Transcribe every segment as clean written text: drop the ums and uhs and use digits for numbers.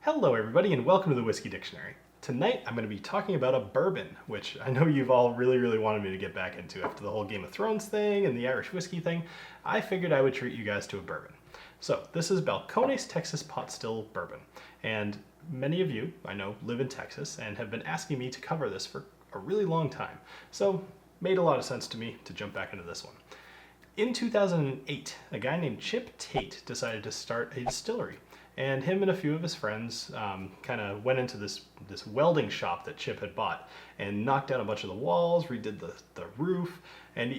Hello everybody and welcome to the Whiskey Dictionary. Tonight I'm going to be talking about a bourbon, which I know you've all really wanted me to get back into after the whole Game of Thrones thing and the Irish whiskey thing. I figured I would treat you guys to a bourbon. So this is Balcones Texas Pot Still Bourbon, and many of you I know live in Texas and have been asking me to cover this for a really long time. So made a lot of sense to me to jump back into this one. In 2008, a guy named Chip Tate decided to start a distillery. And him and a few of his friends kind of went into this welding shop that Chip had bought and knocked down a bunch of the walls, redid the roof, and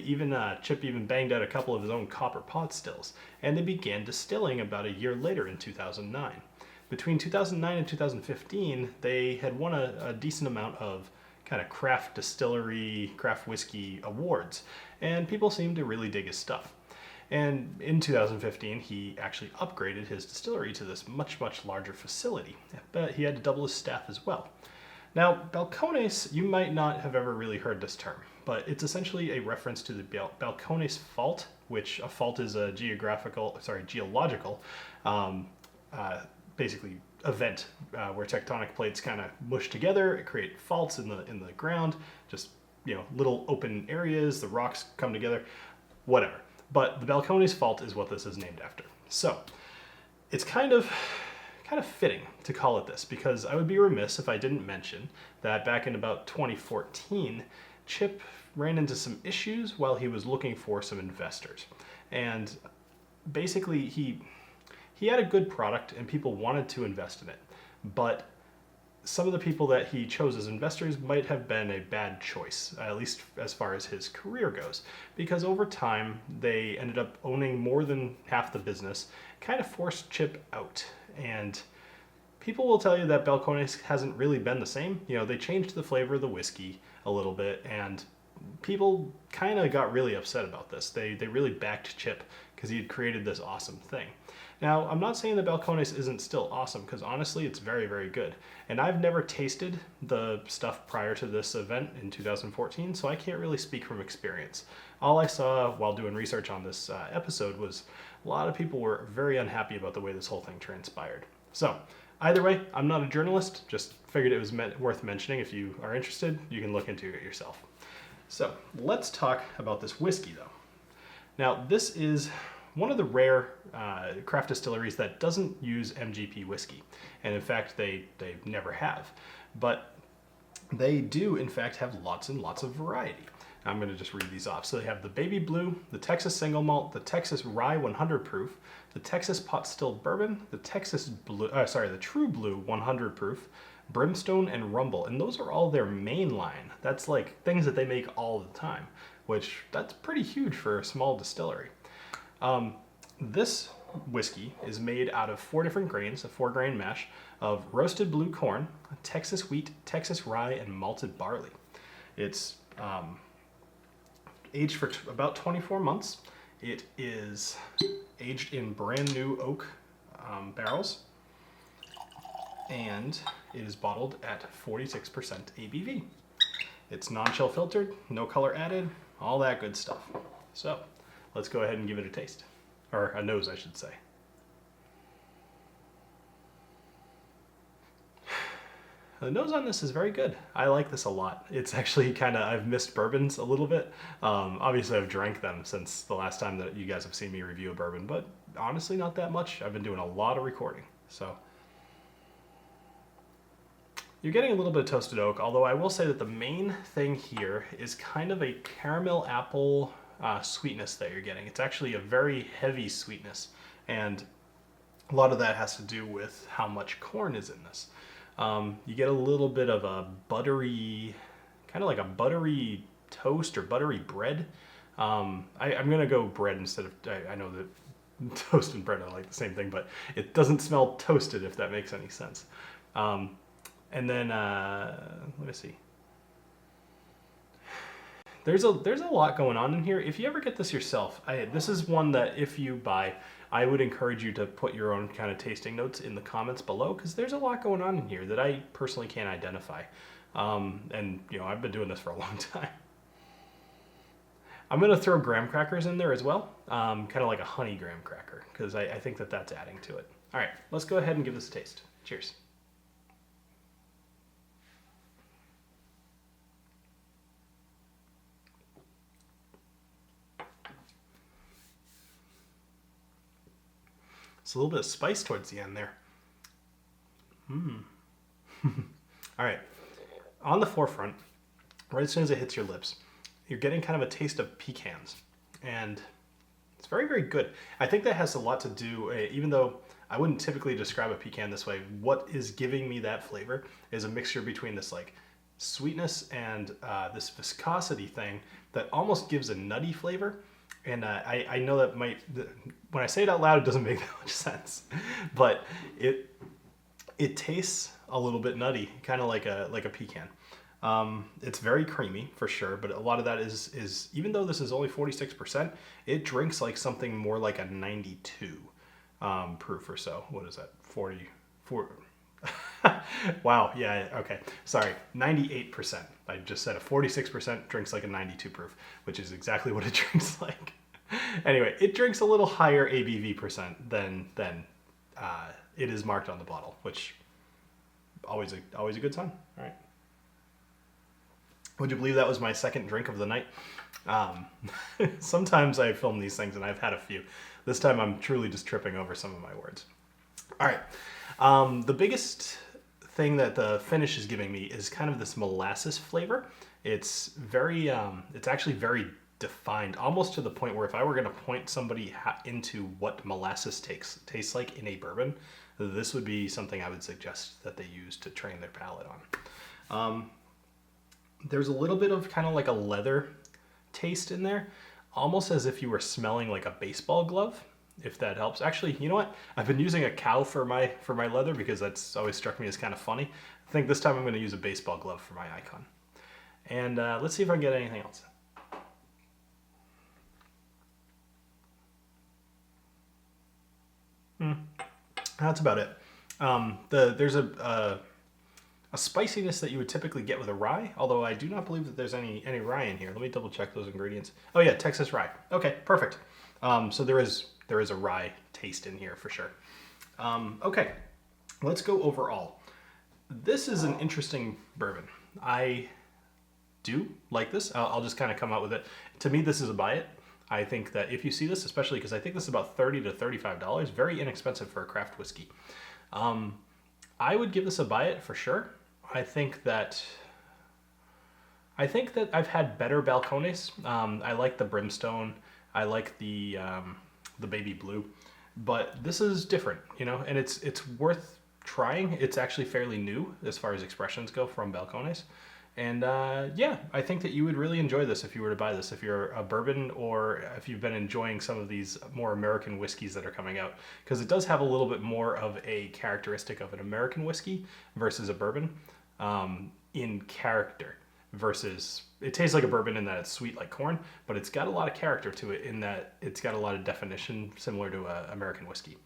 Chip even banged out a couple of his own copper pot stills. And they began distilling about a year later in 2009. Between 2009 and 2015, they had won a decent amount of kind of craft distillery, craft whiskey awards, and people seemed to really dig his stuff. And in 2015, he actually upgraded his distillery to this much larger facility, but he had to double his staff as well. Now, Balcones, you might not have ever really heard this term, but it's essentially a reference to the Balcones Fault, which a fault is a geological basically event where tectonic plates kind of mush together, create faults in the ground, just little open areas, the rocks come together, whatever. But the Balcones Fault is what this is named after. So it's kind of fitting to call it this, because I would be remiss if I didn't mention that back in about 2014, Chip ran into some issues while he was looking for some investors. And basically he had a good product and people wanted to invest in it, but some of the people that he chose as investors might have been a bad choice, at least as far as his career goes, because over time they ended up owning more than half the business, kind of forced Chip out. And people will tell you that Balcones hasn't really been the same. They changed the flavor of the whiskey a little bit, and people kind of got really upset about this. They really backed Chip because he had created this awesome thing. Now, I'm not saying that Balcones isn't still awesome, because honestly, it's very good. And I've never tasted the stuff prior to this event in 2014, so I can't really speak from experience. All I saw while doing research on this episode was a lot of people were very unhappy about the way this whole thing transpired. So, either way, I'm not a journalist, just figured it was worth mentioning. If you are interested, you can look into it yourself. So, let's talk about this whiskey, though. Now, this is one of the rare craft distilleries that doesn't use MGP whiskey, and in fact they never have, but they do in fact have lots and lots of variety. I'm going to just read these off. So they have the Baby Blue, the Texas Single Malt, the Texas Rye 100 proof, the Texas Pot Still Bourbon, the the True Blue 100 proof, Brimstone, and Rumble, and those are all their main line. That's like things that they make all the time, which that's pretty huge for a small distillery. This whiskey is made out of 4 different grains, a 4-grain mash of roasted blue corn, Texas wheat, Texas rye, and malted barley. It's aged for about 24 months. It is aged in brand new oak barrels, and it is bottled at 46% ABV. It's non-chill filtered, no color added, all that good stuff. So let's go ahead and give it a taste. Or a nose, I should say. The nose on this is very good. I like this a lot. It's actually I've missed bourbons a little bit. Obviously I've drank them since the last time that you guys have seen me review a bourbon, but honestly not that much. I've been doing a lot of recording. So you're getting a little bit of toasted oak, although I will say that the main thing here is kind of a caramel apple sweetness that you're getting. It's actually a very heavy sweetness, and a lot of that has to do with how much corn is in this. You get a little bit of a buttery, kind of like a buttery toast or buttery bread. I'm gonna go bread instead of, I know that toast and bread are like the same thing, but it doesn't smell toasted, if that makes any sense. And then let me see. There's a lot going on in here. If you ever get this yourself, this is one that if you buy, I would encourage you to put your own kind of tasting notes in the comments below, because there's a lot going on in here that I personally can't identify. And I've been doing this for a long time. I'm going to throw graham crackers in there as well, kind of like a honey graham cracker, because I think that that's adding to it. All right, let's go ahead and give this a taste. Cheers. It's a little bit of spice towards the end there. All right. On the forefront, right as soon as it hits your lips, you're getting kind of a taste of pecans. And it's very, very good. I think that has a lot to do, even though I wouldn't typically describe a pecan this way, what is giving me that flavor is a mixture between this like sweetness and this viscosity thing that almost gives a nutty flavor. And I know that when I say it out loud, it doesn't make that much sense, but it tastes a little bit nutty, kind of like a pecan. It's very creamy for sure, but a lot of that is even though this is only 46%, it drinks like something more like a 92 proof or so. What is that? 44. Wow. Yeah. Okay. Sorry. 98%. I just said a 46% drinks like a 92 proof, which is exactly what it drinks like. Anyway, it drinks a little higher ABV percent than it is marked on the bottle, which always a good sign. All right. Would you believe that was my second drink of the night? Sometimes I film these things and I've had a few. This time I'm truly just tripping over some of my words. All right. The biggest thing that the finish is giving me is kind of this molasses flavor. It's very, it's actually very defined, almost to the point where if I were going to point somebody into what molasses tastes like in a bourbon, this would be something I would suggest that they use to train their palate on. There's a little bit of kind of like a leather taste in there, almost as if you were smelling like a baseball glove, if that helps. Actually, you know what? I've been using a cow for my leather because that's always struck me as kind of funny. I think this time I'm going to use a baseball glove for my icon. And let's see if I can get anything else. That's about it. There's a spiciness that you would typically get with a rye, although I do not believe that there's any rye in here. Let me double check those ingredients. Oh yeah, Texas rye. Okay, perfect. So there is a rye taste in here for sure. Okay, let's go overall. This is an interesting bourbon. I do like this. I'll just kind of come out with it. To me, this is a buy it. I think that if you see this, especially because I think this is about $30 to $35, very inexpensive for a craft whiskey. I would give this a buy it for sure. I think that I've had better Balcones. I like the Brimstone. I like the baby blue, but this is different, you know, and it's worth trying. It's actually fairly new as far as expressions go from Balcones. And yeah, I think that you would really enjoy this if you were to buy this, if you're a bourbon or if you've been enjoying some of these more American whiskeys that are coming out, because it does have a little bit more of a characteristic of an American whiskey versus a bourbon in character. Versus, it tastes like a bourbon in that it's sweet like corn, but it's got a lot of character to it in that it's got a lot of definition similar to American whiskey.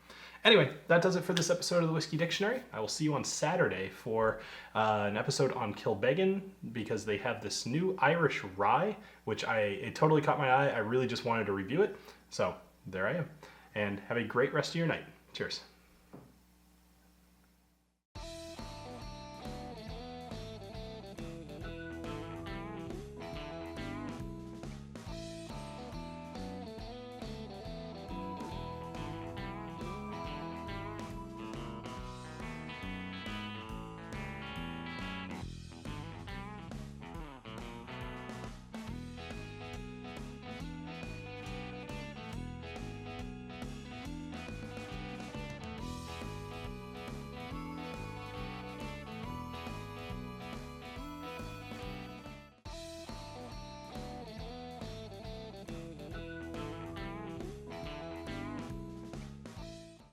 Anyway, that does it for this episode of the Whiskey Dictionary. I will see you on Saturday for an episode on Kilbeggan, because they have this new Irish rye, which it totally caught my eye. I really just wanted to review it. So there I am. And have a great rest of your night. Cheers.